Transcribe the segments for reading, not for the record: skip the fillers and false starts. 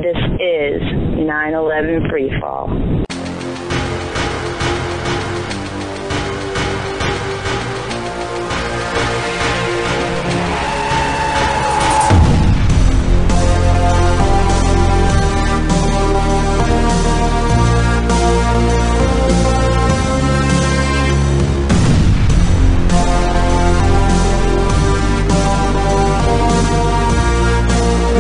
This is 9/11 Freefall.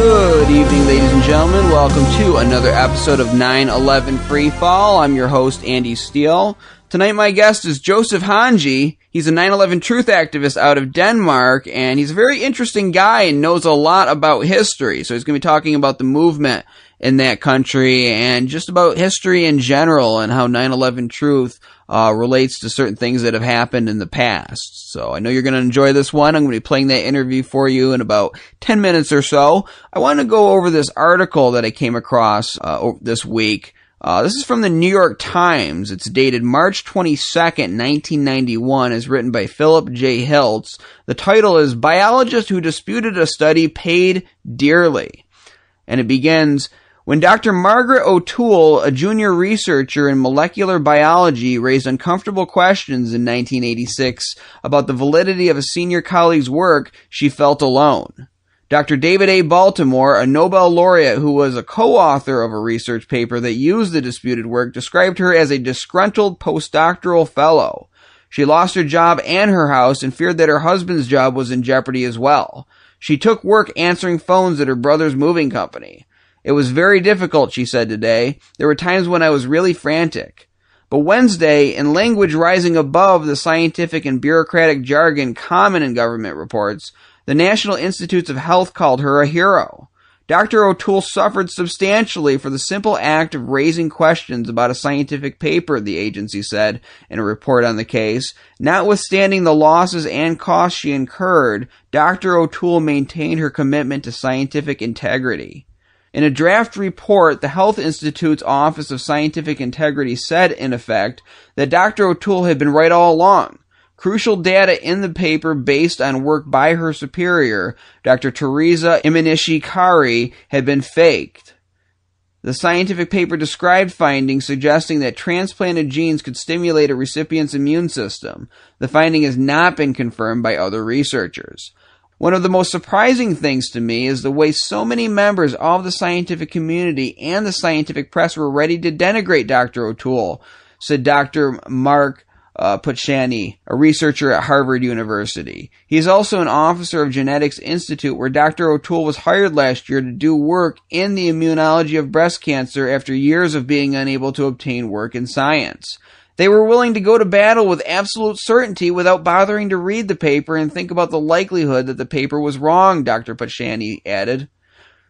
Good evening, ladies and gentlemen. Welcome to another episode of 9/11 Freefall. I'm your host, Andy Steele. Tonight, my guest is Josef Hanji. He's a 9/11 truth activist out of Denmark, and he's a very interesting guy and knows a lot about history. So he's going to be talking about the movement in that country and just about history in general and how 9/11 truth relates to certain things that have happened in the past. So I know you're going to enjoy this one. I'm going to be playing that interview for you in about 10 minutes or so. I want to go over this article that I came across this week. This is from the New York Times. It's dated March 22nd, 1991. It's written by Philip J. Hiltz. The title is Biologist Who Disputed a Study Paid Dearly. And it begins, when Dr. Margot O'Toole, a junior researcher in molecular biology, raised uncomfortable questions in 1986 about the validity of a senior colleague's work, she felt alone. Dr. David A. Baltimore, a Nobel laureate who was a co-author of a research paper that used the disputed work, described her as a disgruntled postdoctoral fellow. She lost her job and her house and feared that her husband's job was in jeopardy as well. She took work answering phones at her brother's moving company. It was very difficult, she said today. There were times when I was really frantic. But Wednesday, in language rising above the scientific and bureaucratic jargon common in government reports, the National Institutes of Health called her a hero. Dr. O'Toole suffered substantially for the simple act of raising questions about a scientific paper, the agency said in a report on the case. Notwithstanding the losses and costs she incurred, Dr. O'Toole maintained her commitment to scientific integrity. In a draft report, the Health Institute's Office of Scientific Integrity said, in effect, that Dr. O'Toole had been right all along. Crucial data in the paper based on work by her superior, Dr. Teresa Imanishikari, had been faked. The scientific paper described findings suggesting that transplanted genes could stimulate a recipient's immune system. The finding has not been confirmed by other researchers. One of the most surprising things to me is the way so many members of the scientific community and the scientific press were ready to denigrate Dr. O'Toole, said Dr. Mark Putshani, a researcher at Harvard University. He is also an officer of Genetics Institute, where Dr. O'Toole was hired last year to do work in the immunology of breast cancer after years of being unable to obtain work in science. They were willing to go to battle with absolute certainty without bothering to read the paper and think about the likelihood that the paper was wrong, Dr. Putshani added.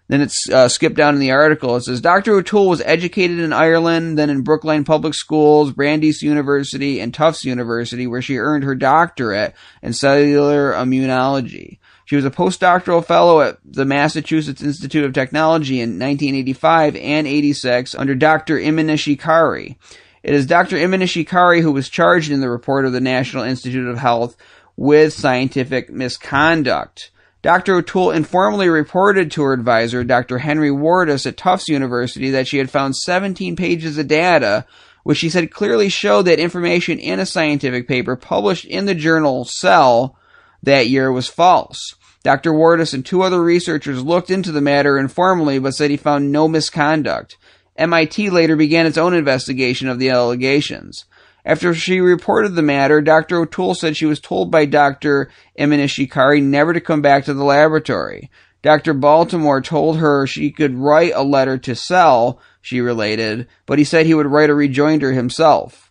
Then it's skipped down in the article. It says, Dr. O'Toole was educated in Ireland, then in Brookline Public Schools, Brandeis University, and Tufts University, where she earned her doctorate in cellular immunology. She was a postdoctoral fellow at the Massachusetts Institute of Technology in 1985 and 86 under Dr. Imanishikari. It is Dr. Imanishikari who was charged in the report of the National Institute of Health with scientific misconduct. Dr. O'Toole informally reported to her advisor, Dr. Henry Wardus at Tufts University, that she had found 17 pages of data, which she said clearly showed that information in a scientific paper published in the journal Cell that year was false. Dr. Wardus and two other researchers looked into the matter informally, but said he found no misconduct. MIT later began its own investigation of the allegations. After she reported the matter, Dr. O'Toole said she was told by Dr. Imanishikari never to come back to the laboratory. Dr. Baltimore told her she could write a letter to Cell, she related, but he said he would write a rejoinder himself.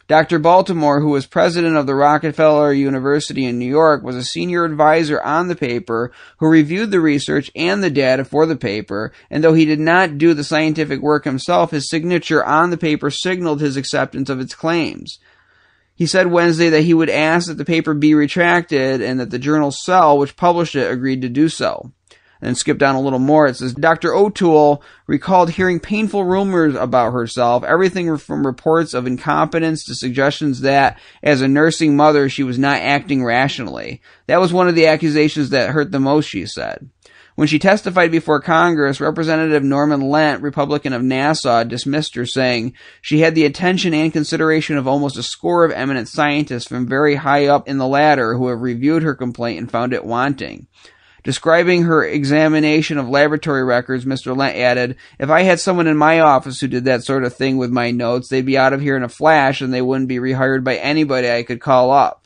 Dr. Baltimore, who was president of the Rockefeller University in New York, was a senior advisor on the paper who reviewed the research and the data for the paper, and though he did not do the scientific work himself, his signature on the paper signaled his acceptance of its claims. He said Wednesday that he would ask that the paper be retracted and that the journal Cell, which published it, agreed to do so. And skip down a little more. It says, Dr. O'Toole recalled hearing painful rumors about herself, everything from reports of incompetence to suggestions that, as a nursing mother, she was not acting rationally. That was one of the accusations that hurt the most, she said. When she testified before Congress, Representative Norman Lent, Republican of Nassau, dismissed her, saying she had the attention and consideration of almost a score of eminent scientists from very high up in the ladder who have reviewed her complaint and found it wanting. Describing her examination of laboratory records, Mr. Lent added, "If I had someone in my office who did that sort of thing with my notes, they'd be out of here in a flash and they wouldn't be rehired by anybody I could call up."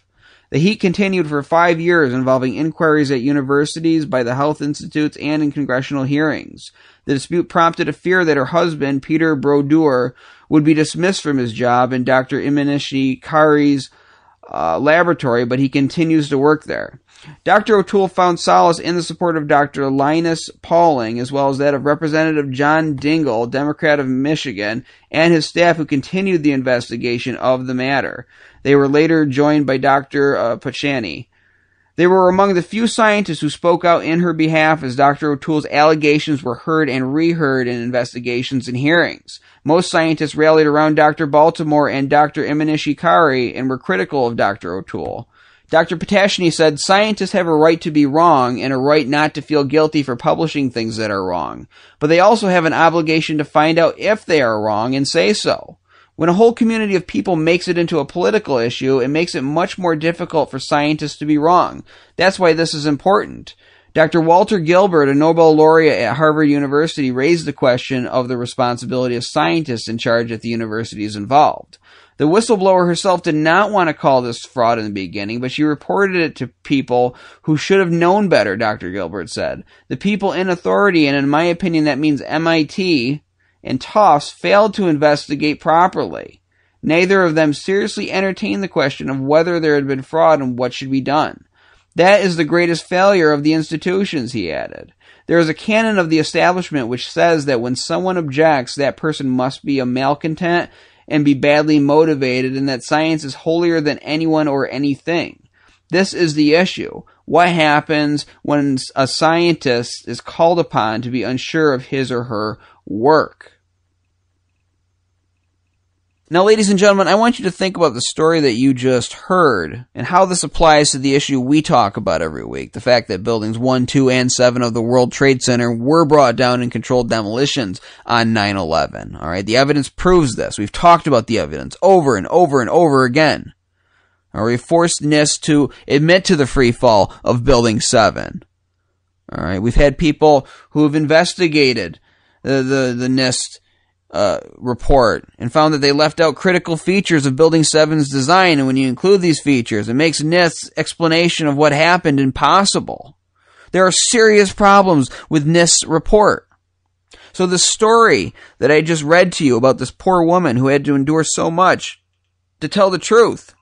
The heat continued for 5 years, involving inquiries at universities, by the health institutes, and in congressional hearings. The dispute prompted a fear that her husband, Peter Brodeur, would be dismissed from his job in Dr. Imanishi Kari's laboratory, but he continues to work there. Dr. O'Toole found solace in the support of Dr. Linus Pauling, as well as that of Representative John Dingell, Democrat of Michigan, and his staff, who continued the investigation of the matter. They were later joined by Dr. Pachani. They were among the few scientists who spoke out in her behalf as Dr. O'Toole's allegations were heard and reheard in investigations and hearings. Most scientists rallied around Dr. Baltimore and Dr. Imanishi Kari and were critical of Dr. O'Toole. Dr. Patashny said, "Scientists have a right to be wrong and a right not to feel guilty for publishing things that are wrong. But they also have an obligation to find out if they are wrong and say so." When a whole community of people makes it into a political issue, it makes it much more difficult for scientists to be wrong. That's why this is important. Dr. Walter Gilbert, a Nobel laureate at Harvard University, raised the question of the responsibility of scientists in charge at the universities involved. The whistleblower herself did not want to call this fraud in the beginning, but she reported it to people who should have known better, Dr. Gilbert said. The people in authority, and in my opinion that means MIT and Tufts, failed to investigate properly. Neither of them seriously entertained the question of whether there had been fraud and what should be done. That is the greatest failure of the institutions, he added. There is a canon of the establishment which says that when someone objects, that person must be a malcontent and be badly motivated, and that science is holier than anyone or anything. This is the issue. What happens when a scientist is called upon to be unsure of his or her work? Now, ladies and gentlemen, I want you to think about the story that you just heard and how this applies to the issue we talk about every week. The fact that buildings 1, 2, and 7 of the World Trade Center were brought down in controlled demolitions on 9/11. All right, the evidence proves this. We've talked about the evidence over and over and over again. All right, we forced NIST to admit to the free fall of Building 7. All right, we've had people who have investigated the NIST report and found that they left out critical features of Building 7's design, and when you include these features, it makes NIST's explanation of what happened impossible. There are serious problems with NIST's report. So the story that I just read to you about this poor woman who had to endure so much to tell the truth,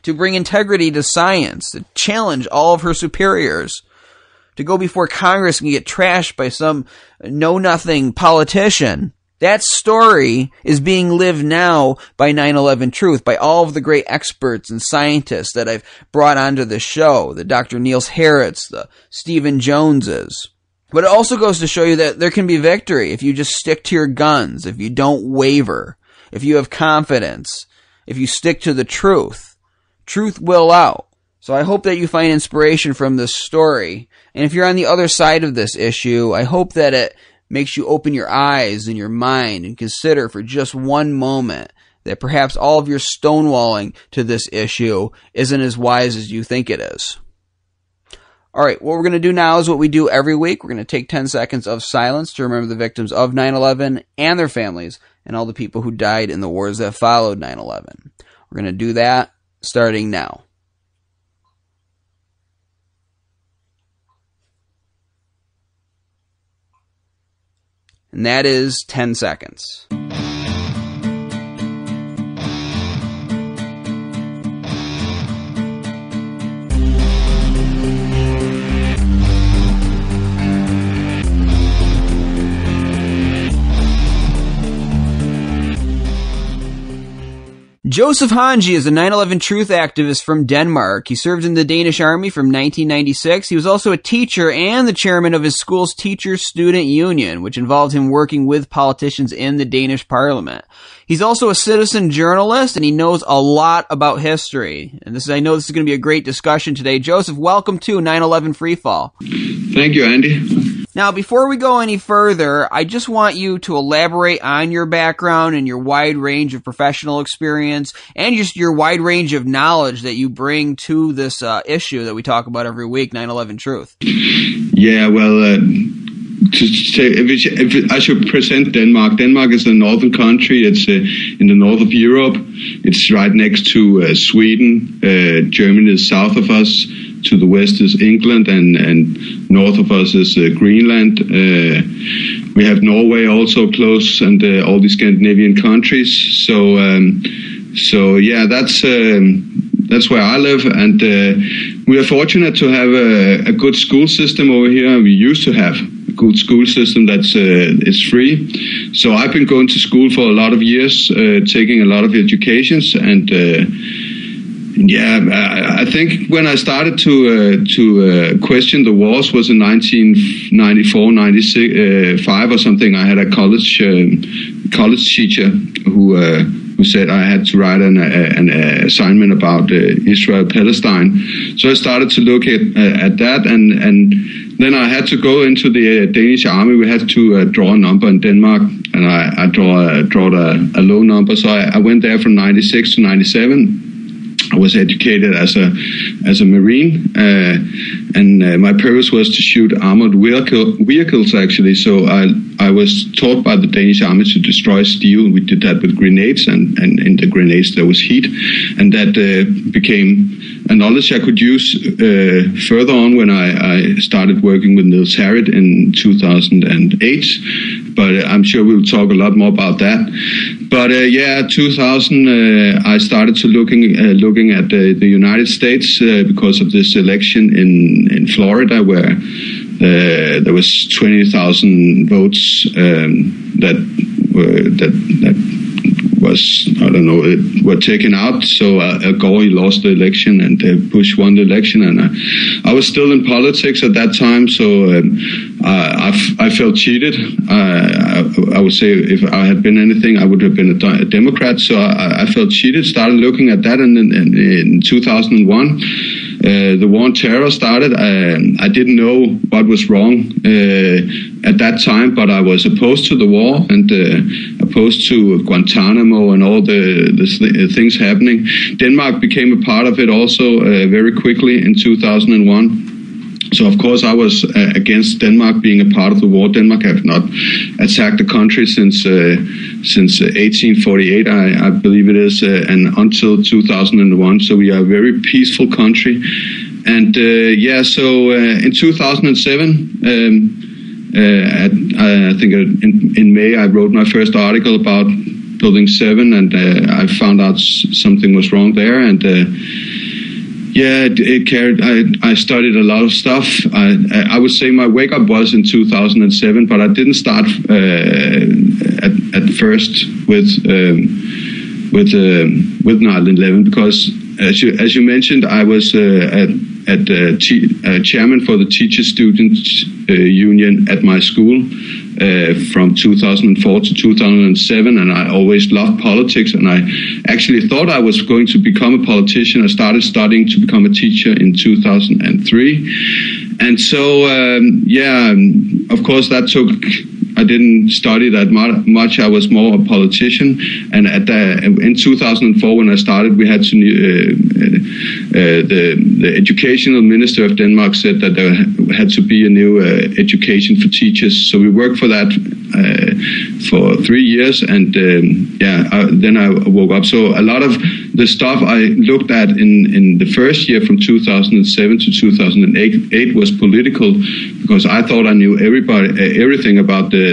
to bring integrity to science, to challenge all of her superiors, to go before Congress and get trashed by some know-nothing politician, that story is being lived now by 9/11 Truth, by all of the great experts and scientists that I've brought onto the show, the Dr. Niels Harritz, the Stephen Joneses. But it also goes to show you that there can be victory if you just stick to your guns, if you don't waver, if you have confidence, if you stick to the truth. Truth will out. So I hope that you find inspiration from this story. And if you're on the other side of this issue, I hope that it makes you open your eyes and your mind and consider for just one moment that perhaps all of your stonewalling to this issue isn't as wise as you think it is. All right, what we're going to do now is what we do every week. We're going to take 10 seconds of silence to remember the victims of 9/11 and their families and all the people who died in the wars that followed 9/11. We're going to do that starting now. And that is 10 seconds. Josef Hanji is a 9/11 Truth activist from Denmark. He served in the Danish army from 1996. He was also a teacher and the chairman of his school's teacher-student union, which involved him working with politicians in the Danish parliament. He's also a citizen journalist, and he knows a lot about history. And I know this is going to be a great discussion today. Joseph, welcome to 9/11 Freefall. Thank you, Andy. Now, before we go any further, I just want you to elaborate on your background and your wide range of professional experience and just your wide range of knowledge that you bring to this issue that we talk about every week, 9/11 Truth. Yeah, well, to say, if I should present Denmark. Denmark is a northern country. It's in the north of Europe. It's right next to Sweden. Germany is south of us. To the west is England, and north of us is Greenland. We have Norway also close, and all the Scandinavian countries. So yeah, that's where I live, and we are fortunate to have a good school system over here. We used to have a good school system that's is free. So I've been going to school for a lot of years, taking a lot of educations, and yeah, I think when I started to question the wars was in 1994, 95 or something. I had a college teacher who said I had to write an assignment about Israel-Palestine. So I started to look at that, and then I had to go into the Danish army. We had to draw a number in Denmark, and I drawed a low number. So I went there from 96 to 97. I was educated as a Marine, and my purpose was to shoot armored vehicles, actually. So I was taught by the Danish army to destroy steel. We did that with grenades, and in the grenades there was heat, and that became a knowledge I could use further on when I started working with Niels Harrit in 2008. But I'm sure we'll talk a lot more about that. But yeah, 2000, I started to looking at the United States because of this election in Florida, where there was 20,000 votes that was, I don't know, were taken out. So Al Gore lost the election, and Bush won the election, and I was still in politics at that time. So I felt cheated. I would say if I had been anything, I would have been a Democrat. So I felt cheated. Started looking at that, and in 2001. The war on terror started. I didn't know what was wrong at that time, but I was opposed to the war and opposed to Guantanamo and all the things happening. Denmark became a part of it also very quickly in 2001. So, of course, I was against Denmark being a part of the war. Denmark have not attacked the country since 1848, I believe it is, and until 2001. So we are a very peaceful country. And, yeah, so in 2007, I think in May, I wrote my first article about Building 7, and I found out something was wrong there. And yeah, it carried. I studied a lot of stuff. I would say my wake up was in 2007, but I didn't start at first with 9/11 because, as you mentioned, I was chairman for the teacher-student union at my school from 2004 to 2007, and I always loved politics, and I actually thought I was going to become a politician. I started studying to become a teacher in 2003, and so yeah, of course that took. I didn't study that much. I was more a politician, and in 2004 when I started, we had to the educational minister of Denmark said that there had to be a new education for teachers. So we worked for that for 3 years, and then I woke up. So a lot of the stuff I looked at in the first year from 2007 to 2008 was political, because I thought I knew everything about the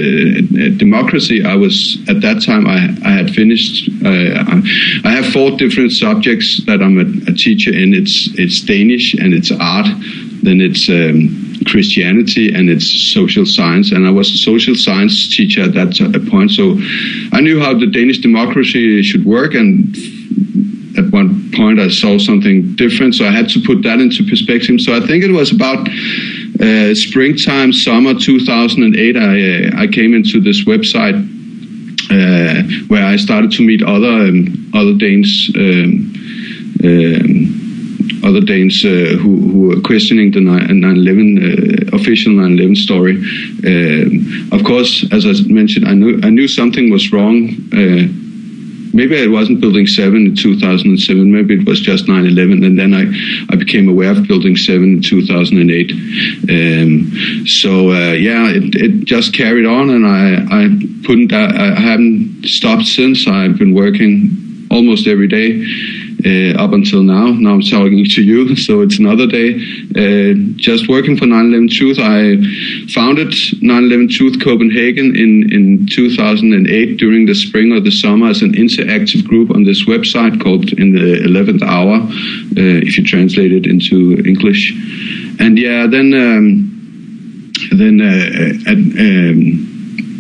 democracy. I was at that time. I had finished. I have 4 different subjects that I'm a teacher in. It's Danish, and it's art. Then it's Christianity, and it's social science. And I was a social science teacher at that point, so I knew how the Danish democracy should work. And at one point I saw something different, so I had to put that into perspective. So I think it was about springtime, summer 2008, I came into this website where I started to meet other Danes, who were questioning the 9/11 official 9/11 story. Of course, as I mentioned, I knew something was wrong. Maybe it wasn't Building 7 in 2007. Maybe it was just 9/11, and then I became aware of Building 7 in 2008. It just carried on, and I haven't stopped since. I've been working almost every day up until now. Now I'm talking to you, so it's another day. Just working for 9/11 Truth. I founded 9/11 Truth Copenhagen in 2008 during the spring or the summer as an interactive group on this website called In the 11th Hour, if you translate it into English. And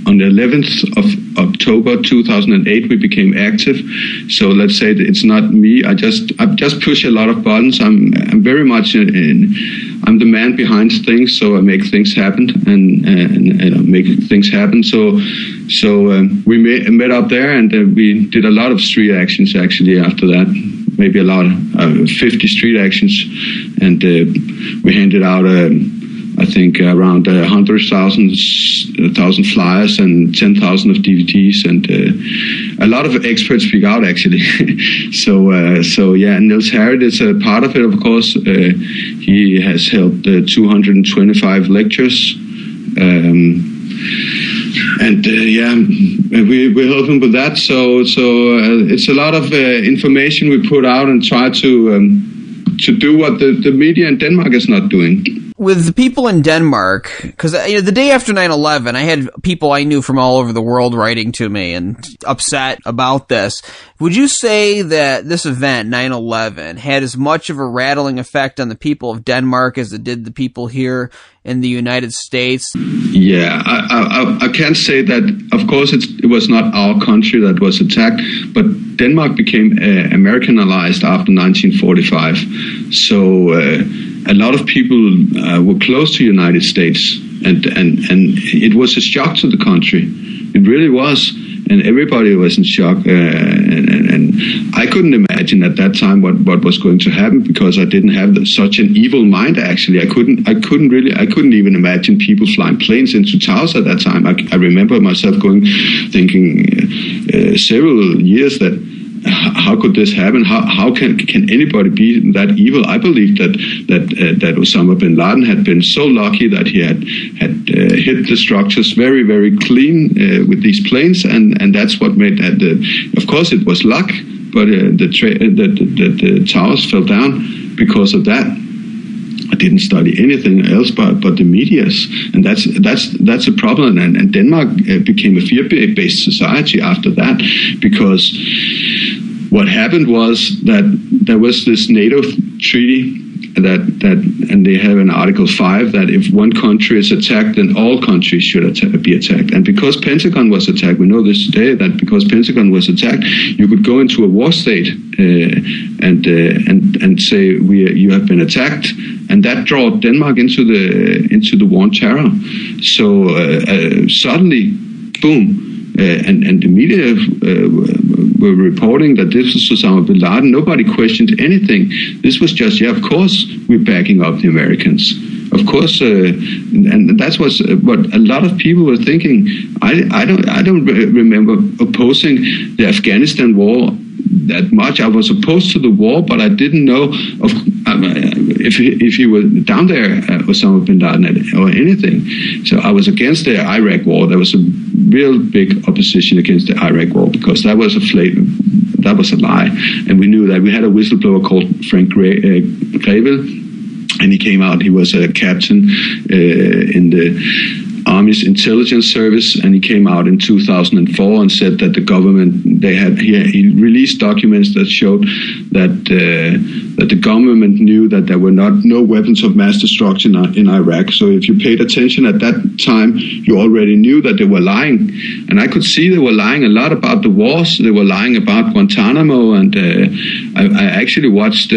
on the 11th of October 2008, we became active. So let's say that it's not me. I just push a lot of buttons. I'm very much I'm the man behind things. So I make things happen and make things happen. So we met up there, and we did a lot of street actions actually after that. Maybe a lot of 50 street actions, and we handed out I think around 100,000 flyers and 10,000 of DVDs, and a lot of experts speak out actually. So Niels Harrit is a part of it, of course. He has held 225 lectures. We help him with that. So it's a lot of information we put out and try to do what the media in Denmark is not doing. With the people in Denmark, because the day after 9/11, I had people I knew from all over the world writing to me and upset about this. Would you say that this event, 9/11, had as much of a rattling effect on the people of Denmark as it did the people here in the United States? Yeah, I can't say that. Of course, it was not our country that was attacked, but Denmark became Americanized after 1945. So a lot of people were close to the United States, and it was a shock to the country. It really was, and everybody was in shock. And I couldn't imagine at that time what was going to happen, because I didn't have such an evil mind. Actually, I couldn't even imagine people flying planes into towers at that time. I remember myself thinking several years that, how could this happen? How can anybody be that evil? I believe that Osama bin Laden had been so lucky that he had hit the structures very, very clean with these planes, and that's what made that. Of course, it was luck, but the towers fell down because of that. I didn't study anything else but the medias, and that's a problem. And Denmark became a fear-based society after that, because what happened was that there was this NATO treaty and they have in Article 5 that if one country is attacked, then all countries should be attacked. And because Pentagon was attacked, we know this today, that because Pentagon was attacked, you could go into a war state and say you have been attacked, and that brought Denmark into the war on terror. So suddenly, boom. And the media were reporting that this was Osama bin Laden. Nobody questioned anything. This was just, of course, we're backing up the Americans. Of course, and that's what a lot of people were thinking. I don't remember opposing the Afghanistan war that much. I was opposed to the war, but I didn't know if he was down there, Osama bin Laden, or anything. So I was against the Iraq war. There was a real big opposition against the Iraq war, because that was a lie, and we knew that. We had a whistleblower called Frank Greville, and he came out. He was a captain in the Army's intelligence service, and he came out in 2004 and said that the government, he released documents that showed that the government knew that there were no weapons of mass destruction in Iraq. So if you paid attention at that time, you already knew that they were lying. And I could see they were lying a lot about the wars. They were lying about Guantanamo, and I actually watched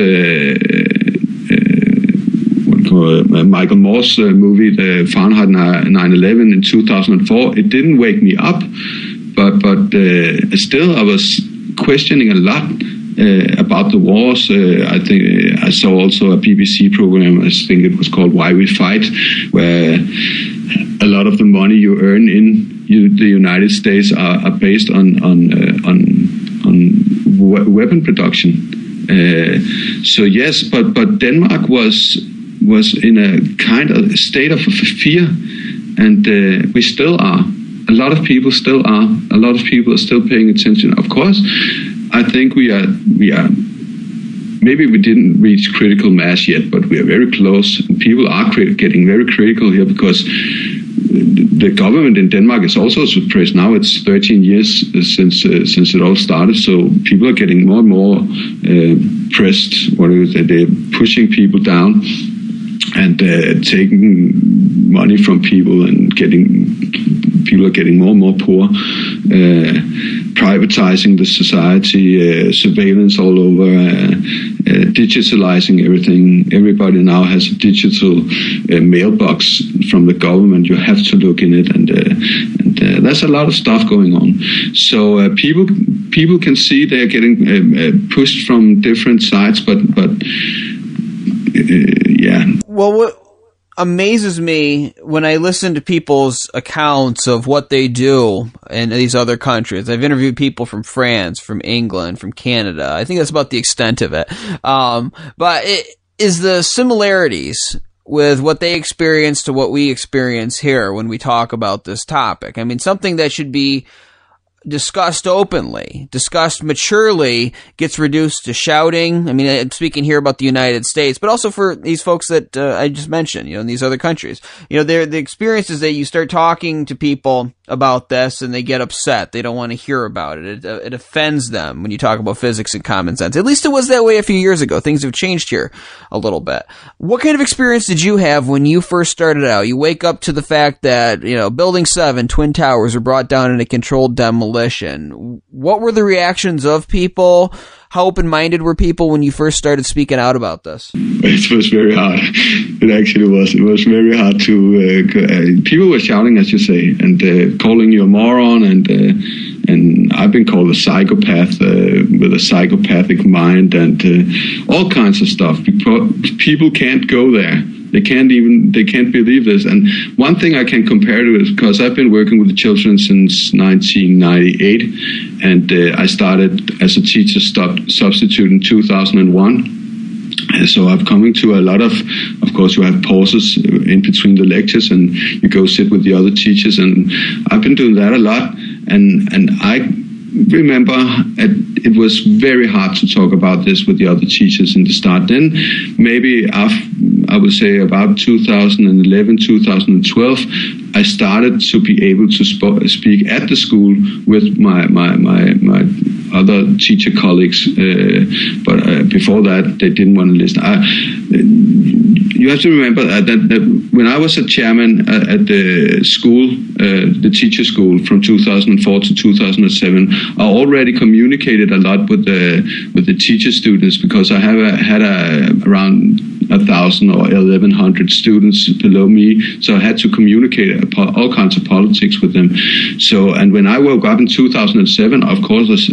Michael Moore's movie, the Fahrenheit 9/11 in 2004. It didn't wake me up, but still I was questioning a lot about the wars. I think I saw also a BBC program, I think it was called Why We Fight, where a lot of the money you earn in the United States are based on weapon production. So yes, but Denmark was in a kind of state of fear, and we still are. A lot of people still are. A lot of people are still paying attention. Of course, I think we are. Maybe we didn't reach critical mass yet, but we are very close. People are getting very critical here because the government in Denmark is also suppressed. Now it's 13 years since it all started, so people are getting more and more pressed. They're pushing people down and taking money from people, and people are getting more and more poor, privatizing the society, surveillance all over, digitalizing everything. Everybody now has a digital mailbox from the government. You have to look in it, and there's a lot of stuff going on. So people can see they're getting pushed from different sides, but yeah. Well, what amazes me when I listen to people's accounts of what they do in these other countries. I've interviewed people from France, from England, from Canada. I think that's about the extent of it. But it is the similarities with what they experience to what we experience here when we talk about this topic. I mean, something that should be discussed openly, discussed maturely, gets reduced to shouting. I mean, I'm speaking here about the United States, but also for these folks that I just mentioned, in these other countries. The experience is that you start talking to people about this and they get upset. They don't want to hear about it. It offends them when you talk about physics and common sense. At least it was that way a few years ago. Things have changed here a little bit. What kind of experience did you have when you first started out? You wake up to the fact that, Building 7, Twin Towers were brought down in a controlled demolition. What were the reactions of people? How open-minded were people when you first started speaking out about this? It was very hard. It actually was. It was very hard to... people were shouting, as you say, and calling you a moron, and I've been called a psychopath with a psychopathic mind, and all kinds of stuff. People can't go there. They can't believe this. And one thing I can compare to is because I've been working with the children since 1998, and I started as a teacher substitute in 2001. So I'm coming to a lot of course, you have pauses in between the lectures, and you go sit with the other teachers. And I've been doing that a lot, and I remember it was very hard to talk about this with the other teachers in the start. Then maybe I would say about 2011, 2012, I started to be able to speak at the school with my other teacher colleagues. But before that, they didn't want to listen. You have to remember that when I was a chairman at the school, the teacher school from 2004 to 2007, I already communicated a lot with the teacher students, because I had around 1,000 or 1,100 students below me, so I had to communicate all kinds of politics with them. So, and when I woke up in 2007, of course,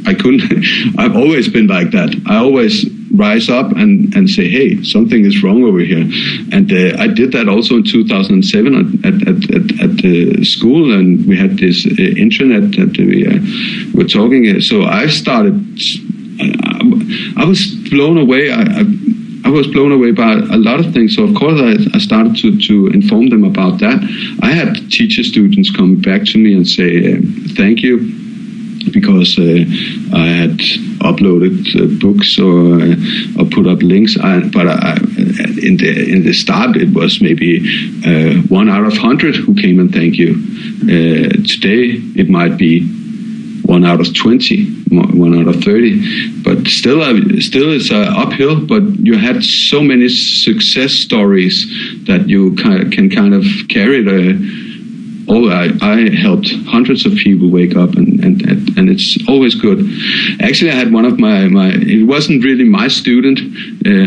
I couldn't. I've always been like that. I always rise up and say, hey, something is wrong over here. And I did that also in 2007 at the school, and we had this intranet that we were talking. So I started. I was blown away. I was blown away by a lot of things. So, of course, I started to inform them about that. I had teacher students come back to me and say, thank you because I had uploaded books or put up links. But in the start, it was maybe 1 out of 100 who came and thank you. Today, it might be 1 out of 20, 1 out of 30, but still it's uphill. But you had so many success stories that you can kind of carry the. I helped hundreds of people wake up, and it's always good. Actually, I had one of my it wasn't really my student.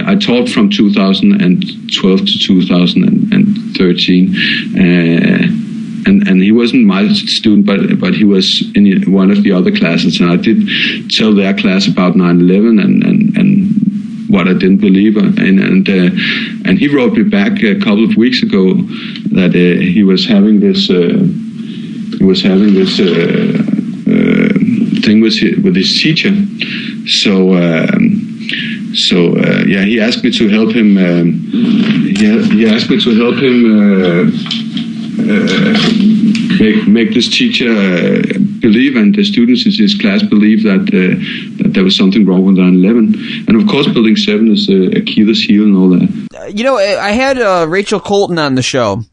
I taught from 2012 to 2013, and he wasn't my student, but he was in one of the other classes, and I did tell their class about 9/11 and what I didn't believe, and he wrote me back a couple of weeks ago that he was having this thing with his teacher. So he asked me to help him. He asked me to help him make this teacher believe, and the students in his class believe that there was something wrong with 9/11. And of course, Building 7 is Achilles' heel and all that. I had Rachel Colton on the show.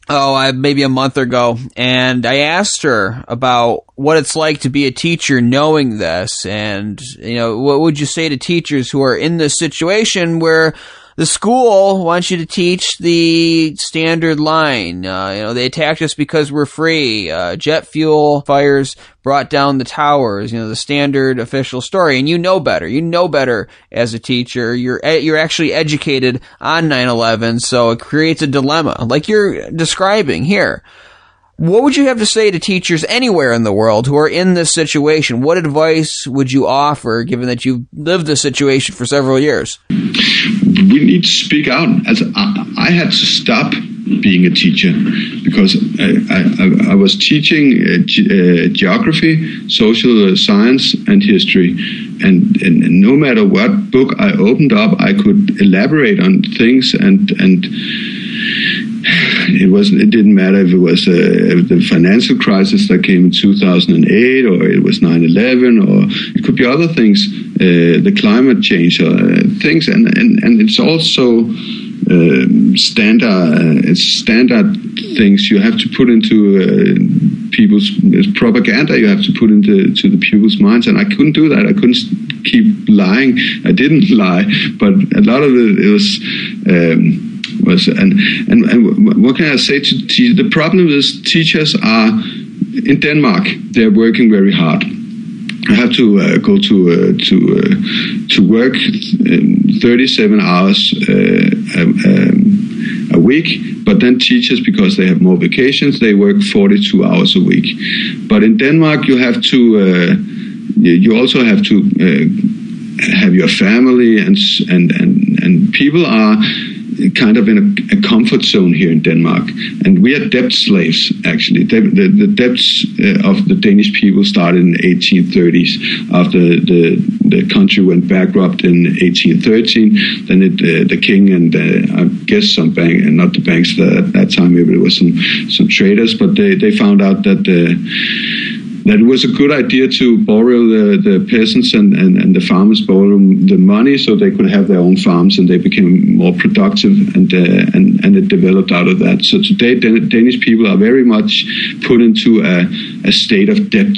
Maybe a month ago, and I asked her about what it's like to be a teacher knowing this, and, what would you say to teachers who are in this situation where the school wants you to teach the standard line. They attacked us because we're free. Jet fuel fires brought down the towers. The standard official story. And you know better. You know better as a teacher. You're actually educated on 9/11, so it creates a dilemma, like you're describing here. What would you have to say to teachers anywhere in the world who are in this situation? What advice would you offer, given that you've lived this situation for several years? We need to speak out. As I had to stop being a teacher because I was teaching geography, social science, and history, and no matter what book I opened up, I could elaborate on things and. It didn't matter if it was the financial crisis that came in 2008, or it was 9/11, or it could be other things, the climate change, or things, and it's also standard things you have to put into people's propaganda. You have to put into the people's minds, and I couldn't do that. I couldn't keep lying. I didn't lie, but a lot of it was and what can I say to teachers? The problem is teachers are in Denmark. They're working very hard. I have to go to work 37 hours a week. But then teachers, because they have more vacations, they work 42 hours a week. But in Denmark, you have to. You also have to have your family, and people are kind of in a comfort zone here in Denmark, and we are debt slaves. Actually, the debts of the Danish people started in the 1830s. After the country went bankrupt in 1813, then the king and I guess some bank, and not the banks at that time, maybe it was some traders, but they found out that it was a good idea to borrow the peasants and the farmers borrow the money so they could have their own farms, and they became more productive, and it developed out of that. So today, Danish people are very much put into a state of debt,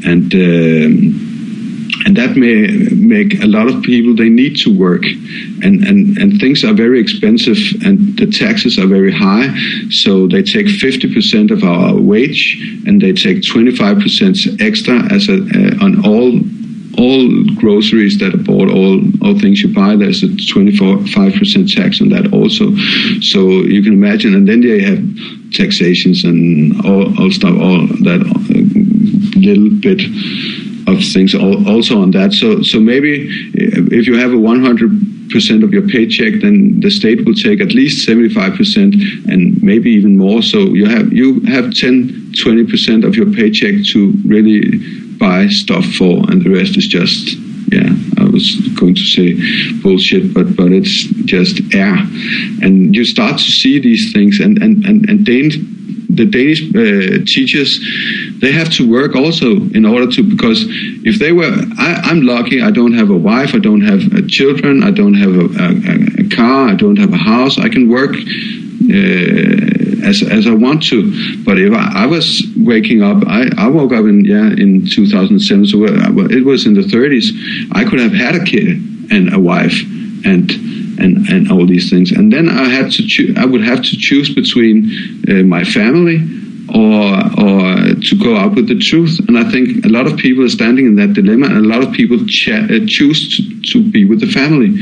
and that may make a lot of people, they need to work, and things are very expensive, and the taxes are very high, so they take 50% of our wage, and they take 25% extra on all groceries that are bought, all things you buy. There's a 25% tax on that also. So you can imagine, and then they have taxations and all stuff, all that little bit of things also on that. So maybe if you have a 100% of your paycheck, then the state will take at least 75% and maybe even more. So you have 10-20% of your paycheck to really buy stuff for, and the rest is just, I was going to say bullshit, but it's just air. And you start to see these things, and the Danish teachers, they have to work also in order to, because if they were, I'm lucky, I don't have a wife, I don't have children, I don't have a car, I don't have a house, I can work as I want to. But if I was waking up, I woke up in 2007, so it was in the 30s, I could have had a kid and a wife and all these things, and then I would have to choose between my family or to go out with the truth. And I think a lot of people are standing in that dilemma, and a lot of people choose to be with the family.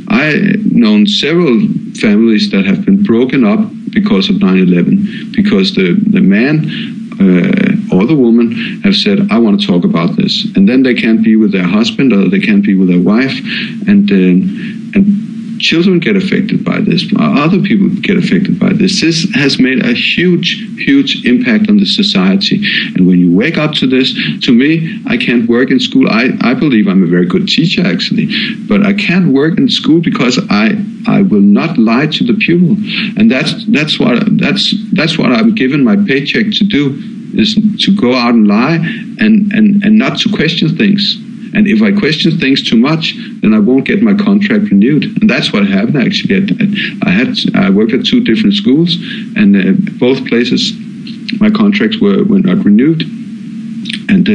I've known several families that have been broken up because of 9/11, because the man or the woman have said, I want to talk about this, and then they can't be with their husband or they can't be with their wife, and children get affected by this. Other people get affected by this. This has made a huge impact on the society. And when you wake up to this, to me, I can't work in school. I believe I'm a very good teacher, actually, but I can't work in school because I will not lie to the pupil, and that's what I'm given my paycheck to do, is to go out and lie and not to question things. And if I question things too much, then I won't get my contract renewed. And that's what happened, actually. I worked at 2 different schools, and both places my contracts were not renewed. And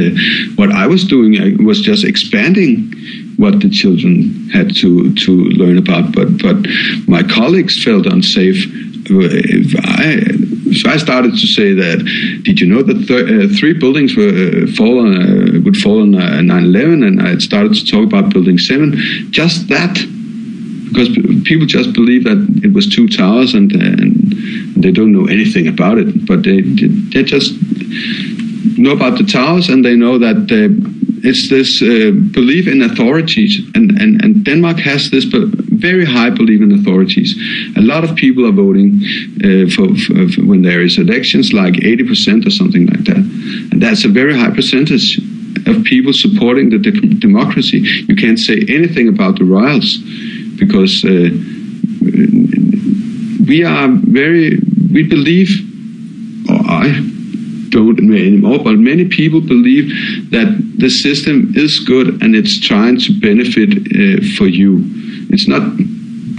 what I was doing, I was just expanding what the children had to learn about. But my colleagues felt unsafe. So I started to say that, did you know that 3 buildings would fall on 9/11? And I started to talk about Building 7. Just that, because people just believe that it was 2 towers, and they don't know anything about it. But they just know about the towers, and they know that it's this belief in authorities, and Denmark has this very high belief in authorities. A lot of people are voting for when there is elections, like 80% or something like that, and that's a very high percentage of people supporting the democracy. You can't say anything about the royals, because we believe, or I don't anymore, but many people believe that the system is good and it's trying to benefit for you. It's not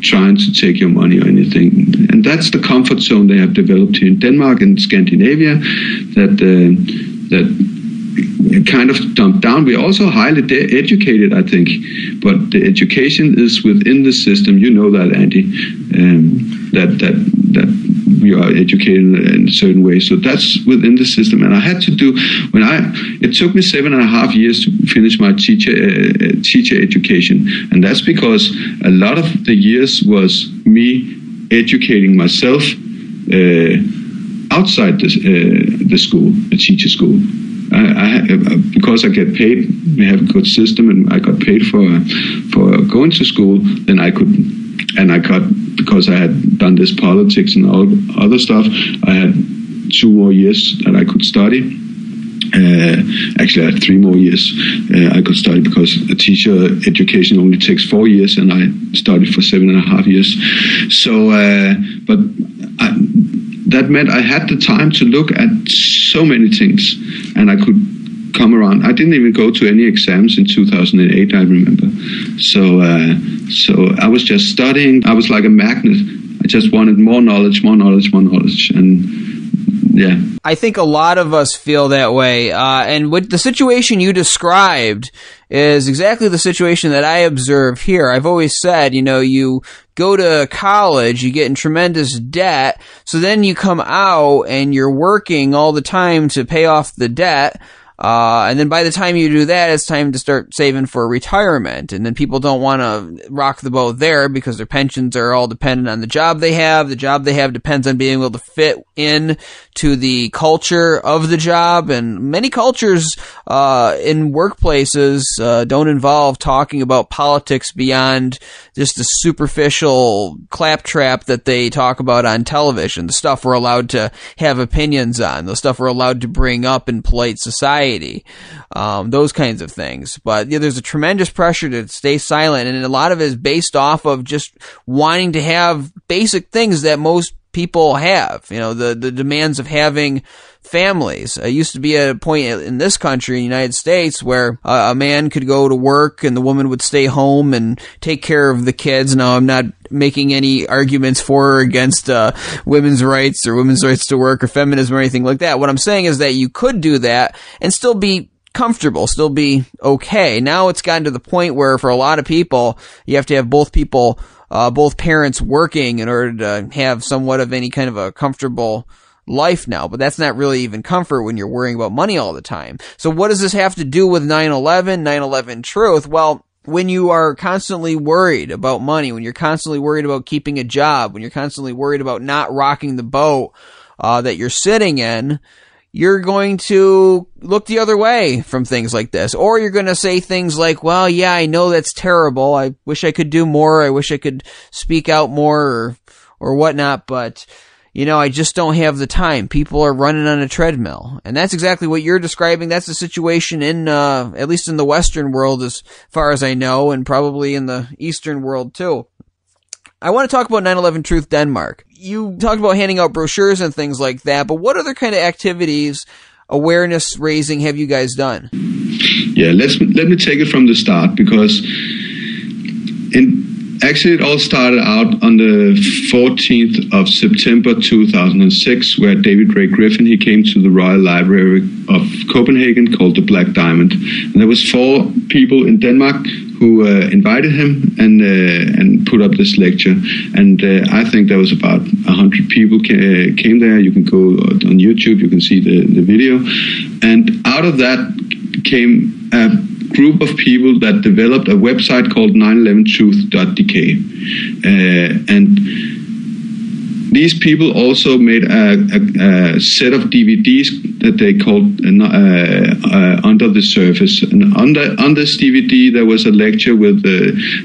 trying to take your money or anything. And that's the comfort zone they have developed here in Denmark and Scandinavia, that kind of dumped down. We're also highly educated, I think, but the education is within the system. You know that, Andy, that we are educated in a certain way. So that's within the system. And I had to do, it took me 7.5 years to finish my teacher education. And that's because a lot of the years was me educating myself outside the school, the teacher school. Because I get paid, we have a good system, and I got paid for going to school. Then I could, and I got, because I had done this politics and all other stuff, I had 2 more years that I could study. Actually, I had 3 more years I could study, because a teacher education only takes 4 years, and I studied for 7.5 years. So, but that meant I had the time to look at so many things, and I could come around. I didn't even go to any exams in 2008, I remember. So I was just studying. I was like a magnet. I just wanted more knowledge, and yeah. I think a lot of us feel that way, and what the situation you described is exactly the situation that I observe here. I've always said, you go to college, you get in tremendous debt, so then you come out and you're working all the time to pay off the debt, and then by the time you do that, it's time to start saving for retirement. And then people don't want to rock the boat there, because their pensions are all dependent on the job they have. The job they have depends on being able to fit in to the culture of the job. And many cultures in workplaces don't involve talking about politics beyond just the superficial claptrap that they talk about on television, the stuff we're allowed to have opinions on, the stuff we're allowed to bring up in polite society. Those kinds of things. But there's a tremendous pressure to stay silent, and a lot of it is based off of just wanting to have basic things that most people have, the demands of having families. It used to be at a point in this country, in the United States, where a man could go to work and the woman would stay home and take care of the kids. Now, I'm not making any arguments for or against women's rights or women's rights to work or feminism or anything like that. What I'm saying is that you could do that and still be comfortable, still be okay. Now it's gotten to the point where for a lot of people, you have to have both parents working in order to have somewhat of any kind of a comfortable life now, but that's not really even comfort when you're worrying about money all the time. So what does this have to do with 9/11, 9/11 truth? Well, when you are constantly worried about money, when you're constantly worried about keeping a job, when you're constantly worried about not rocking the boat that you're sitting in, you're going to look the other way from things like this. Or you're going to say things like, well, yeah, I know that's terrible. I wish I could do more. I wish I could speak out more or whatnot, but I just don't have the time. People are running on a treadmill. And that's exactly what you're describing. That's the situation in, at least in the Western world as far as I know, and probably in the Eastern world too. I want to talk about 9/11 Truth Denmark. You talked about handing out brochures and things like that, but what other kind of activities, awareness raising have you guys done? Yeah, let me take it from the start, because actually, it all started out on the 14th of September 2006, where David Ray Griffin, he came to the Royal Library of Copenhagen called the Black Diamond. And there was 4 people in Denmark who invited him and put up this lecture. And I think there was about 100 people came there. You can go on YouTube, you can see the video. And out of that came a group of people that developed a website called 911truth.dk. And these people also made a set of DVDs that they called Under the Surface. And on this DVD, there was a lecture with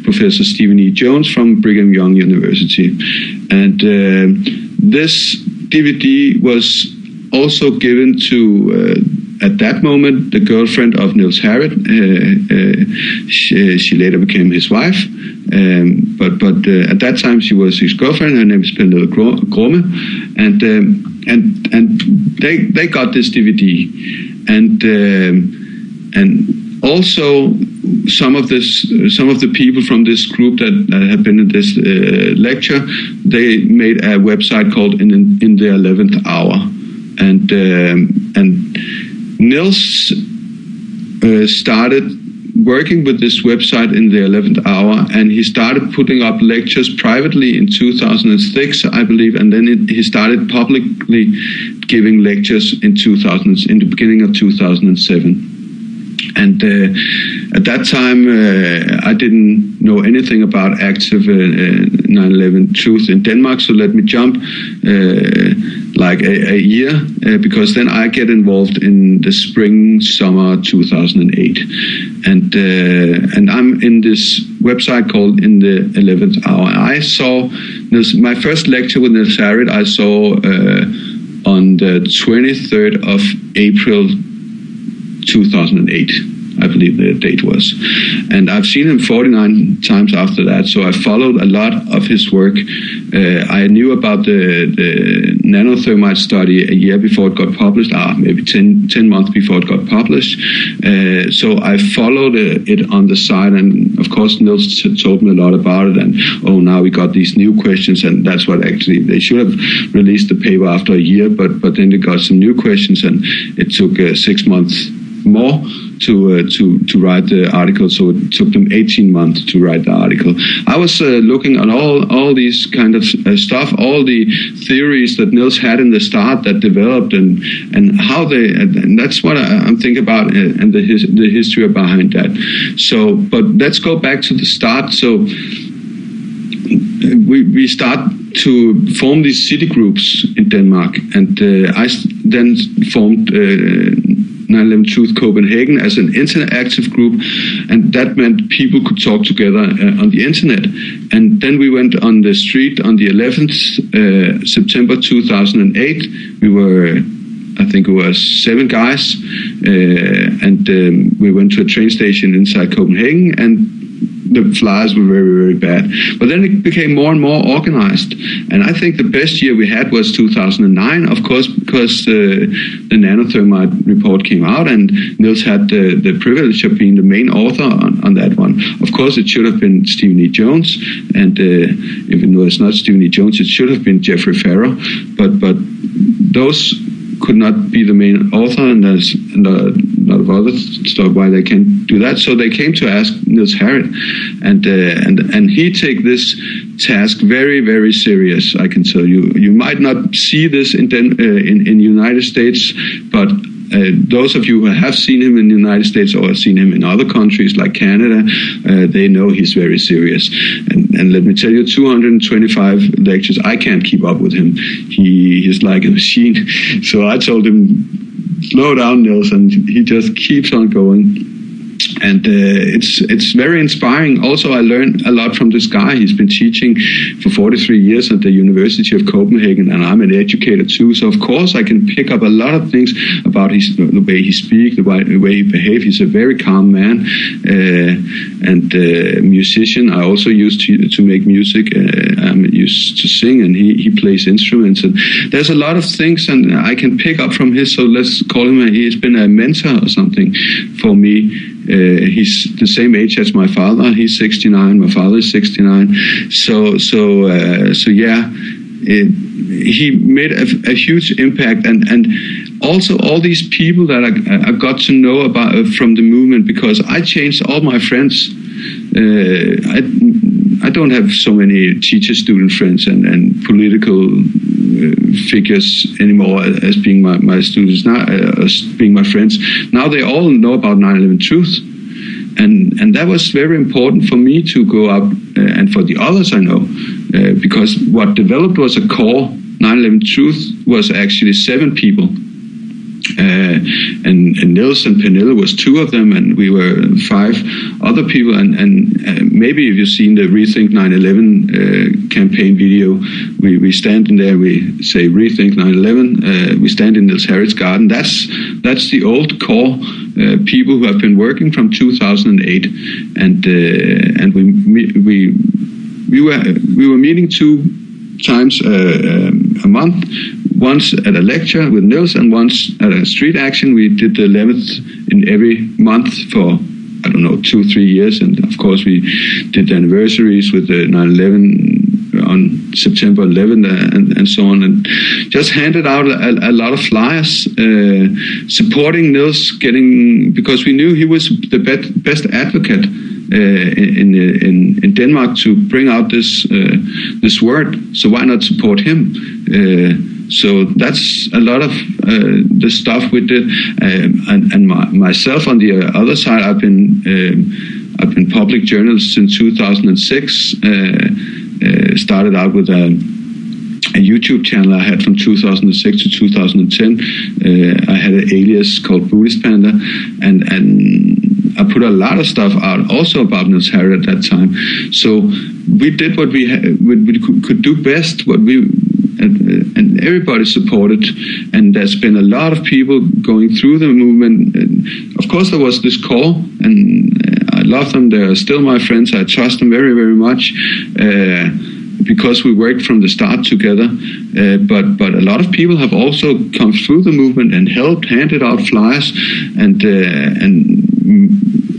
Professor Stephen E. Jones from Brigham Young University. And this DVD was also given to at that moment, the girlfriend of Niels Harrit. She later became his wife, but at that time she was his girlfriend. Her name is Pernille Grumme, and they got this DVD, and also some of the people from this group that had been in this lecture, they made a website called In the 11th Hour, and Niels started working with this website In the 11th Hour, and he started putting up lectures privately in 2006, I believe, and then he started publicly giving lectures in the beginning of 2007. And at that time, I didn't know anything about active 9/11 truth in Denmark, so let me jump like a year, because then I get involved in the spring-summer 2008. And I'm in this website called In the 11th Hour. I saw my first lecture with Niels Harrit, I saw on the 23rd of April 2008, I believe the date was. And I've seen him 49 times after that, so I followed a lot of his work. I knew about the nanothermite study a year before it got published, maybe 10 months before it got published. So I followed it on the side, and of course Niels told me a lot about it, and now we got these new questions, and that's what actually, they should have released the paper after a year, but then they got some new questions, and it took 6 months more to write the article, so it took them 18 months to write the article. I was looking at all these kind of stuff, all the theories that Niels had in the start that developed, and how and that's what I'm thinking about, and the history behind that. So, but let's go back to the start. So we start to form these city groups in Denmark, and I then formed 9/11 Truth Copenhagen as an interactive group, and that meant people could talk together on the internet. And then we went on the street on the 11th September 2008. We were, I think it was 7 guys, and we went to a train station inside Copenhagen, and the flyers were very, very bad. But then it became more and more organized. And I think the best year we had was 2009, of course, because the nanothermite report came out, and Niels had the privilege of being the main author on that one. Of course, it should have been Stephen E. Jones, and even though it's not Stephen E. Jones, it should have been Jeffrey Farrow. But those could not be the main author, and there's a lot of other stuff why they can't do that. So they came to ask Niels Harrit, and he take this task very, very serious. I can tell you. You might not see this in United States, but those of you who have seen him in the United States or have seen him in other countries like Canada, they know he's very serious. And let me tell you, 225 lectures, I can't keep up with him. He's like a machine. So I told him, slow down, Niels, and he just keeps on going. And it's very inspiring. Also, I learned a lot from this guy. He's been teaching for 43 years at the University of Copenhagen, and I'm an educator too. So, of course, I can pick up a lot of things about the way he speaks, the way he behaves. He's a very calm man and musician. I also used to make music. I'm used to sing, and he plays instruments. And there's a lot of things, and I can pick up from his. So let's call him. He's been a mentor or something for me. He's the same age as my father. He's 69. My father is 69. So yeah, he made a huge impact, and also all these people that I got to know about from the movement, because I changed all my friends. I don't have so many teacher-student friends and political figures anymore as being my students now, as being my friends. Now they all know about 9/11 Truth, and that was very important for me to go up, and for the others I know, because what developed was a core. 9/11 Truth was actually 7 people. And Niels and Pernille was 2 of them, and we were 5 other people. And maybe if you've seen the Rethink 9/11 campaign video, we stand in there, we say Rethink 9/11. We stand in Niels Harrit's garden. That's the old core people who have been working from 2008, and we were meeting 2 times a month. Once at a lecture with Niels, and once at a street action. We did the 11th in every month for, 2-3 years. And of course, we did the anniversaries with the 9/11 on September 11th and so on. And just handed out a lot of flyers supporting Niels, because we knew he was the best advocate in Denmark to bring out this word. So why not support him? So that's a lot of the stuff we did, and myself on the other side. I've been public journalist since 2006. Started out with a YouTube channel I had from 2006 to 2010. I had an alias called Buddhist Panda, and I put a lot of stuff out also about Niels Harrit at that time. So we did what we could do best, and everybody supported, and there's been a lot of people going through the movement. And of course, there was this core, and I love them. They're still my friends. I trust them very, very much, because we worked from the start together. But a lot of people have also come through the movement and helped, handed out flyers, and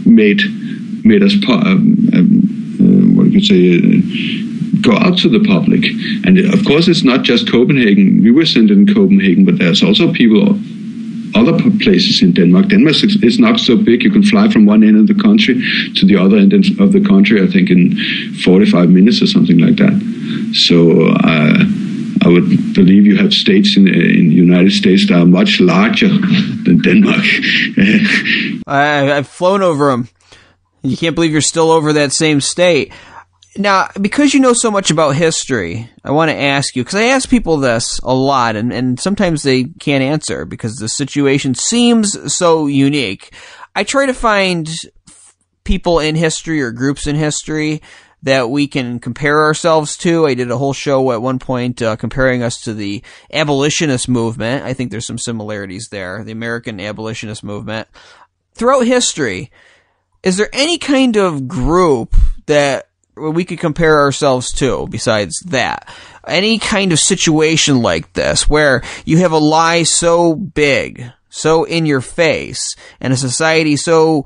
made us what you could say. Go out to the public. And of course, it's not just Copenhagen. We were centered in Copenhagen, but there's also people other places in Denmark. Denmark is not so big. You can fly from one end of the country to the other end of the country, I think, in 45 minutes or something like that. So I would believe you have states in the United States that are much larger than Denmark. I've flown over them. You can't believe you're still over that same state. Now, because you know so much about history, I want to ask you, because I ask people this a lot, and sometimes they can't answer because the situation seems so unique. I try to find people in history or groups in history that we can compare ourselves to. I did a whole show at one point comparing us to the abolitionist movement. I think there's some similarities there, the American abolitionist movement. Throughout history, is there any kind of group that we could compare ourselves to besides that? Any kind of situation like this where you have a lie so big, so in your face, and a society so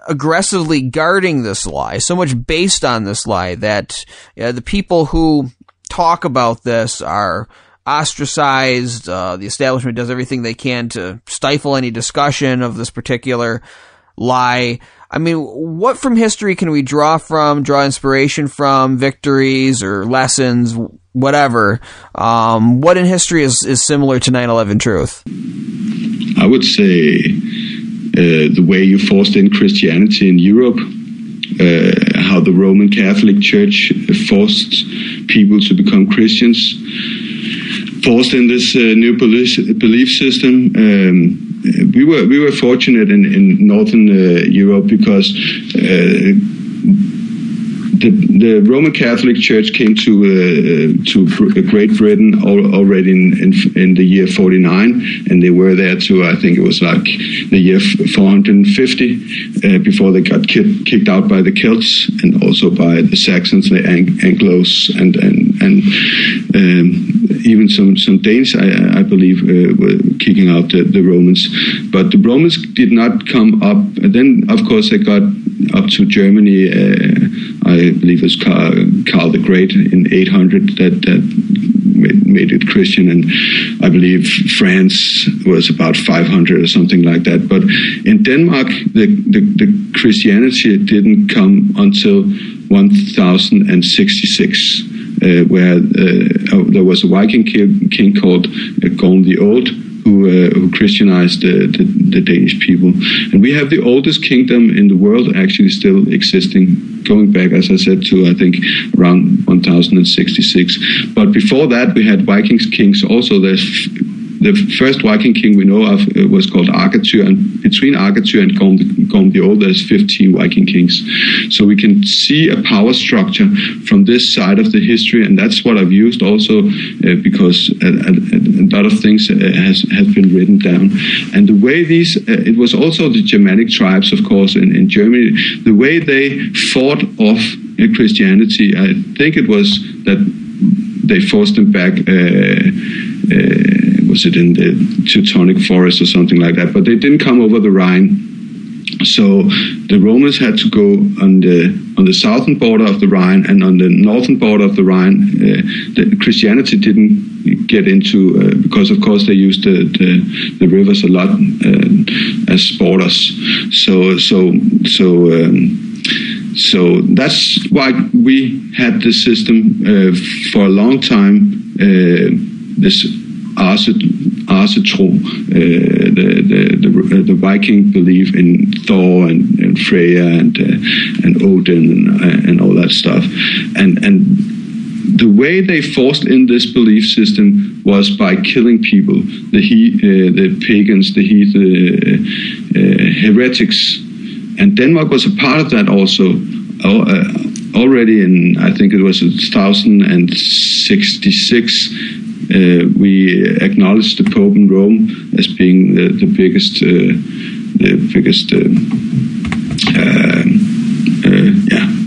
aggressively guarding this lie, so much based on this lie that the people who talk about this are ostracized. The establishment does everything they can to stifle any discussion of this particular lie. I mean, what from history can we draw inspiration from, victories or lessons, whatever? What in history is similar to 9/11 Truth? I would say the way you forced in Christianity in Europe, how the Roman Catholic Church forced people to become Christians, forced in this new belief system. We were fortunate in Northern Europe because the Roman Catholic Church came to Great Britain already in the year 49, and they were there to, I think it was like the year 450 before they got kicked out by the Celts and also by the Saxons, the Anglos, and even some Danes, I believe, were kicking out the Romans. But the Romans did not come up. And then, of course, they got up to Germany. I believe it was Karl the Great in 800 that made it Christian, and I believe France was about 500 or something like that. But in Denmark, the Christianity didn't come until 1066. Where there was a Viking king called Gorm the Old, who Christianized the Danish people. And we have the oldest kingdom in the world actually still existing, going back, as I said, to, I think, around 1066. But before that, we had Viking kings also. The first Viking king we know of was called Argatur, and between Argatur and Gorm the Old, there's 15 Viking kings. So we can see a power structure from this side of the history, and that's what I've used also because a lot of things has been written down. And the way it was also the Germanic tribes, of course, in Germany, the way they fought off Christianity, I think it was that they forced them back. Was it in the Teutonic Forest or something like that? But they didn't come over the Rhine. So the Romans had to go on the southern border of the Rhine, and on the northern border of the Rhine, the Christianity didn't get into because, of course, they used the rivers a lot as borders. So that's why we had this system for a long time. This Arsetro, the Viking belief in Thor and Freya and Odin and all that stuff, and the way they forced in this belief system was by killing people, the pagans, the heretics, and Denmark was a part of that also. Already in, I think it was 1066. We acknowledged the Pope in Rome as being the biggest, the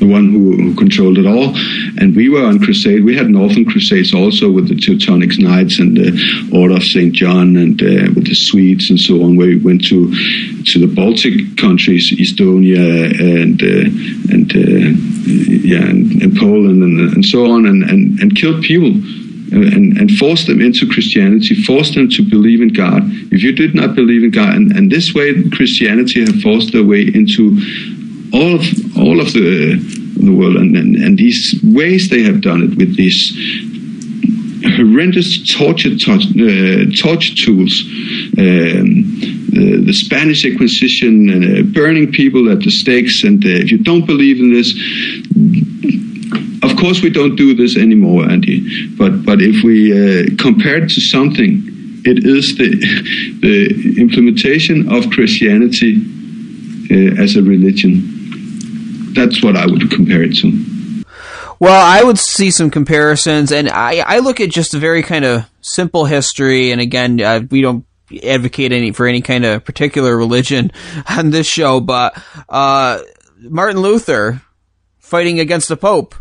one who controlled it all. And we were on crusade. We had northern crusades also with the Teutonic Knights and the Order of St. John and with the Swedes and so on, where we went to the Baltic countries, Estonia and Poland and so on, and killed people. And force them into Christianity, force them to believe in God. If you did not believe in God, and this way Christianity have forced their way into all of the world, and these ways they have done it with these horrendous torture tools, the Spanish Inquisition, burning people at the stakes, and if you don't believe in this. Of course, we don't do this anymore, Andy. But if we compare it to something, it is the implementation of Christianity as a religion. That's what I would compare it to. Well, I would see some comparisons, and I look at just a very kind of simple history. And again, we don't advocate for any kind of particular religion on this show, but Martin Luther fighting against the Pope.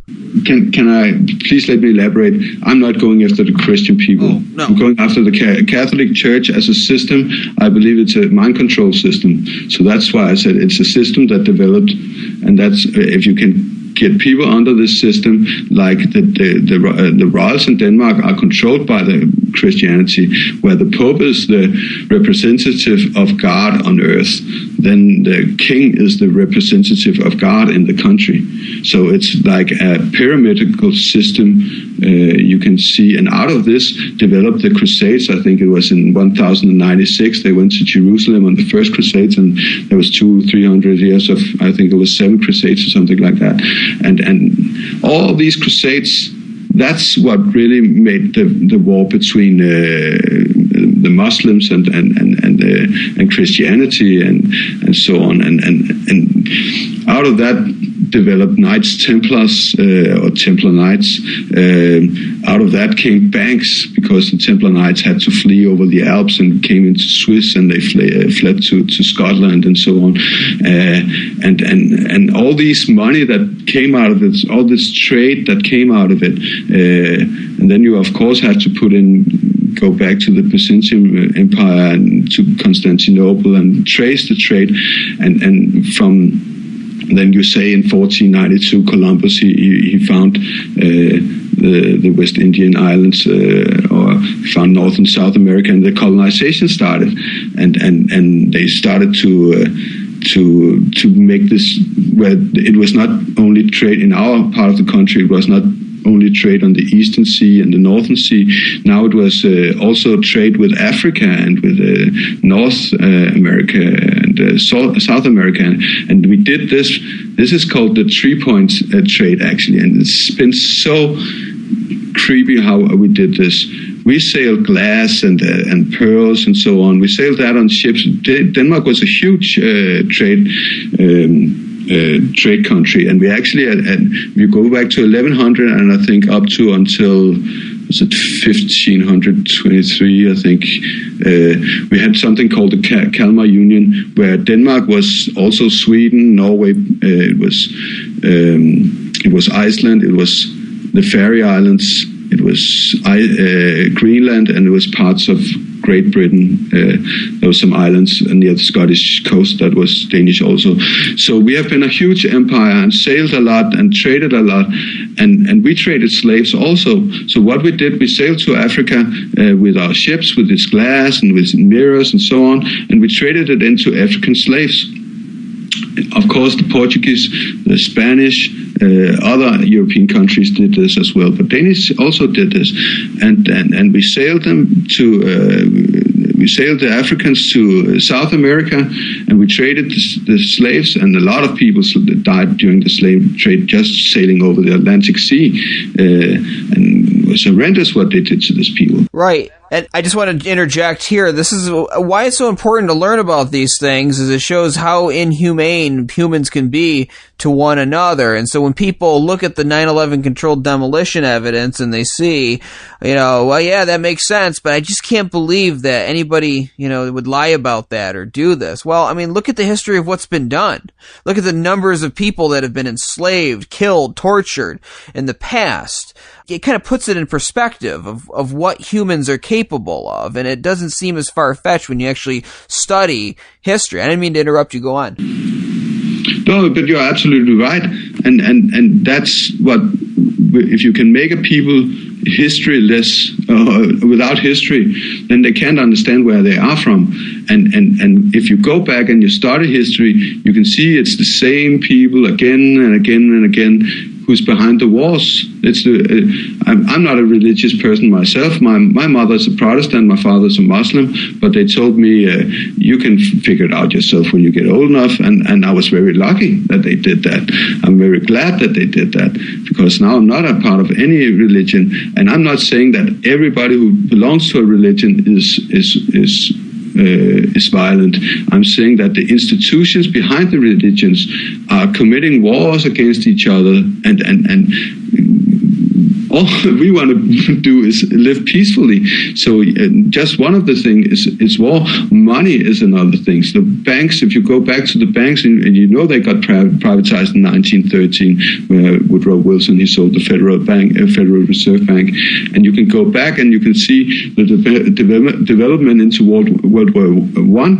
Can I please let me elaborate? I'm not going after the Christian people. Oh, no. I'm going after the Catholic Church as a system. I believe it's a mind control system. So that's why I said it's a system that developed, and that's if you can get people under this system, like the royals in Denmark are controlled by the Christianity, where the Pope is the representative of God on earth, then the king is the representative of God in the country. So it's like a pyramidal system you can see, and out of this developed the Crusades. I think it was in 1096 they went to Jerusalem on the first Crusades, and there was 200-300 years of, I think it was 7 Crusades or something like that. And all these Crusades, that's what really made the war between the Muslims and Christianity and so on. And out of that developed Knights Templars or Templar Knights. Out of that came banks, because the Templar Knights had to flee over the Alps and came into Swiss, and they fled to Scotland and so on. And all this money that came out of it, all this trade that came out of it, and then you of course have to go back to the Byzantine Empire and to Constantinople and trace the trade, and from then you say in 1492 Columbus he found the West Indian islands, or found North and South America, and the colonization started, and they started to make this where it was not only trade in our part of the country, it was not only trade on the Eastern Sea and the Northern Sea. Now it was also trade with Africa and with North America and South America. And we did this. This is called the 3-point trade, actually. And it's been so creepy how we did this. We sailed glass and pearls and so on. We sailed that on ships. Denmark was a huge trade country, and we actually we go back to 1100, and I think up to until was it 1523, I think we had something called the Kalmar Union, where Denmark was also Sweden, Norway, it was Iceland, it was the Faroe Islands, it was Greenland, and it was parts of Great Britain. There were some islands near the Scottish coast that was Danish also. So we have been a huge empire and sailed a lot and traded a lot, and we traded slaves also. So what we did, we sailed to Africa with our ships, with this glass and with mirrors and so on, and we traded it into African slaves. Of course, the Portuguese, the Spanish, other European countries did this as well, but Danish also did this, and we sailed them we sailed the Africans to South America, and we traded the slaves, and a lot of people died during the slave trade just sailing over the Atlantic Sea, and it was horrendous what they did to these people. Right. And I just want to interject here. This is why it's so important to learn about these things, is it shows how inhumane humans can be to one another. And so when people look at the 9/11 controlled demolition evidence and they see, well, yeah, that makes sense, but I just can't believe that anybody, would lie about that or do this. Well, I mean, look at the history of what's been done. Look at the numbers of people that have been enslaved, killed, tortured in the past. It kind of puts it in perspective of what humans are capable of, and it doesn't seem as far-fetched when you actually study history. I didn't mean to interrupt you. Go on. No, but you're absolutely right, and that's what, if you can make a people historyless, without history, then they can't understand where they are from. And if you go back and you study history, you can see it's the same people again and again and again who's behind the wars. I'm not a religious person myself. My mother's a Protestant, my father's a Muslim, but they told me you can figure it out yourself when you get old enough, and I was very lucky that they did that. I'm very glad that they did that, because now I'm not a part of any religion, and I'm not saying that everybody who belongs to a religion is violent. I'm saying that the institutions behind the religions are committing wars against each other, and all we want to do is live peacefully. So just one of the things is war. Money is another thing. So the banks, if you go back to the banks, and you know they got privatized in 1913, where Woodrow Wilson, he sold the Federal Reserve Bank. And you can go back and you can see the development into World War I,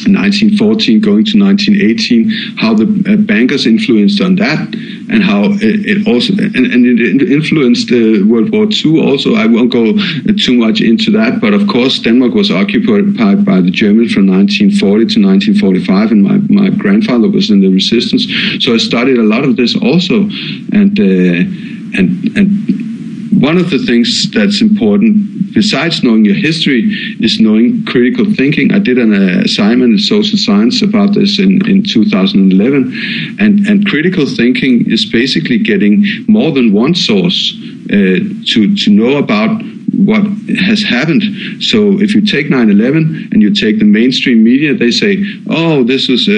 1914 going to 1918, how the bankers influenced on that, and how it also and it influenced World War II also. I won't go too much into that, but of course Denmark was occupied by the Germans from 1940 to 1945, and my grandfather was in the resistance, so I studied a lot of this also, and one of the things that's important, besides knowing your history, is knowing critical thinking. I did an assignment in social science about this in 2011, and critical thinking is basically getting more than one source to know about what has happened. So if you take 9/11 and you take the mainstream media, they say, oh, this was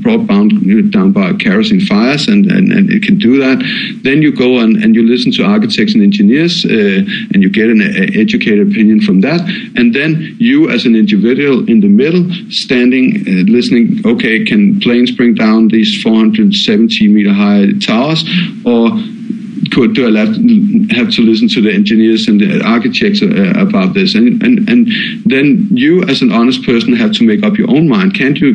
brought down by kerosene fires, and it can do that. Then you go and you listen to architects and engineers, and you get an educated opinion from that. And then you as an individual in the middle, standing, listening, okay, can planes bring down these 470 meter high towers, or do I have to listen to the engineers and the architects about this? And then you, as an honest person, have to make up your own mind. Can't you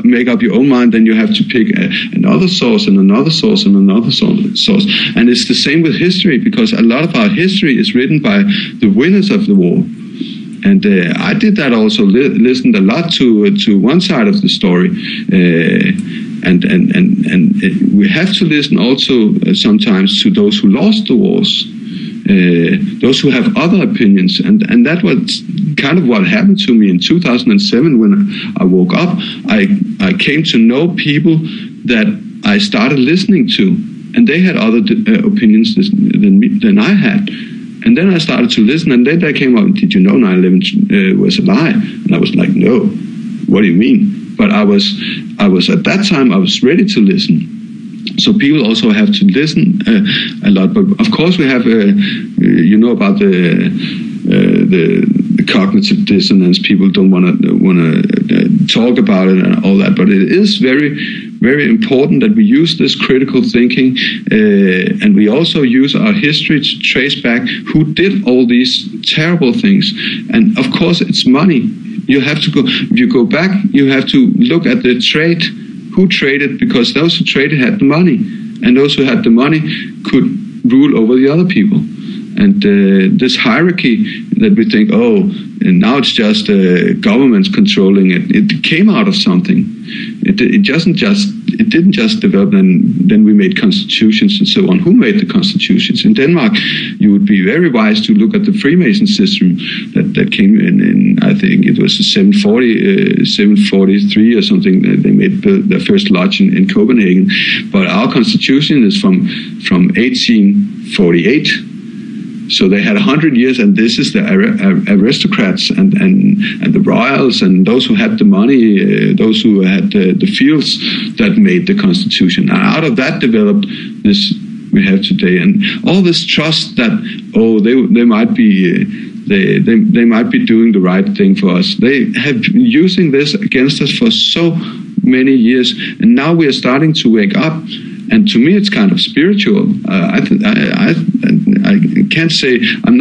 make up your own mind? Then you have to pick another source and another source and another source. And it's the same with history, because a lot of our history is written by the winners of the war. And I did that also, listened a lot to one side of the story. And we have to listen also sometimes to those who lost the wars, those who have other opinions. And that was kind of what happened to me in 2007 when I woke up. I came to know people that I started listening to, and they had other opinions than I had. And then I started to listen, and then they came out, did you know 9/11 was a lie? And I was like, no, what do you mean? But I was at that time, I was ready to listen. So people also have to listen a lot. But of course, we have, about the cognitive dissonance. People don't want to talk about it and all that. But it is very, very important that we use this critical thinking, and we also use our history to trace back who did all these terrible things. And of course, it's money. You have to go. If you go back, you have to look at the trade. Who traded? Because those who traded had the money, and those who had the money could rule over the other people. And this hierarchy that we think, and now it's just governments controlling it. It came out of something. It didn't just develop, and then we made constitutions and so on. Who made the constitutions? In Denmark, you would be very wise to look at the Freemason system that came in I think it was 743 or something. They made their first lodge in Copenhagen. But our constitution is from 1848. So they had 100 years, and this is the aristocrats and the royals and those who had the money, those who had the fields that made the constitution. And out of that developed this we have today, and all this trust that they might be they might be doing the right thing for us. They have been using this against us for so many years, and now we are starting to wake up. And to me, it's kind of spiritual. I can't say I'm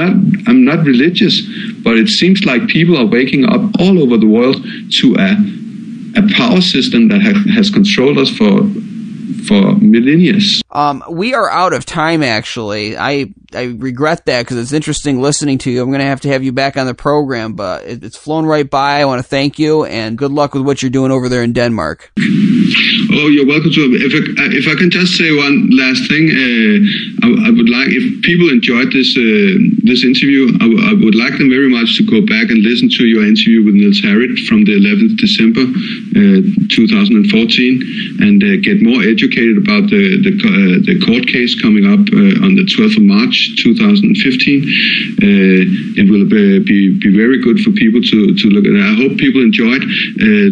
not religious, but it seems like people are waking up all over the world to a power system that has controlled us for millennia. We are out of time, actually. I regret that because it's interesting listening to you. I'm going to have you back on the program, but it's flown right by. I want to thank you, and good luck with what you're doing over there in Denmark. Oh, you're welcome to. If I can just say one last thing, I would like, if people enjoyed this interview, I would like them very much to go back and listen to your interview with Niels Harrit from the 11th December 2014, and get more educated about the court case coming up on the 12th of March 2015. It will be very good for people to look at it. I hope people enjoyed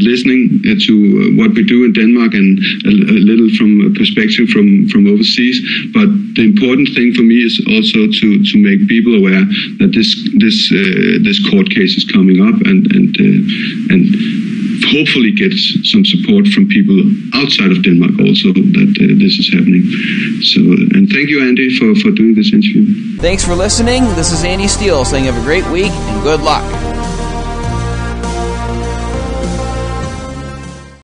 listening to what we do in Denmark, and and a little from a perspective from overseas. But the important thing for me is also to make people aware that this court case is coming up, and hopefully get some support from people outside of Denmark also that this is happening. So, and thank you, Andy, for doing this interview. Thanks for listening. This is Andy Steele saying have a great week and good luck.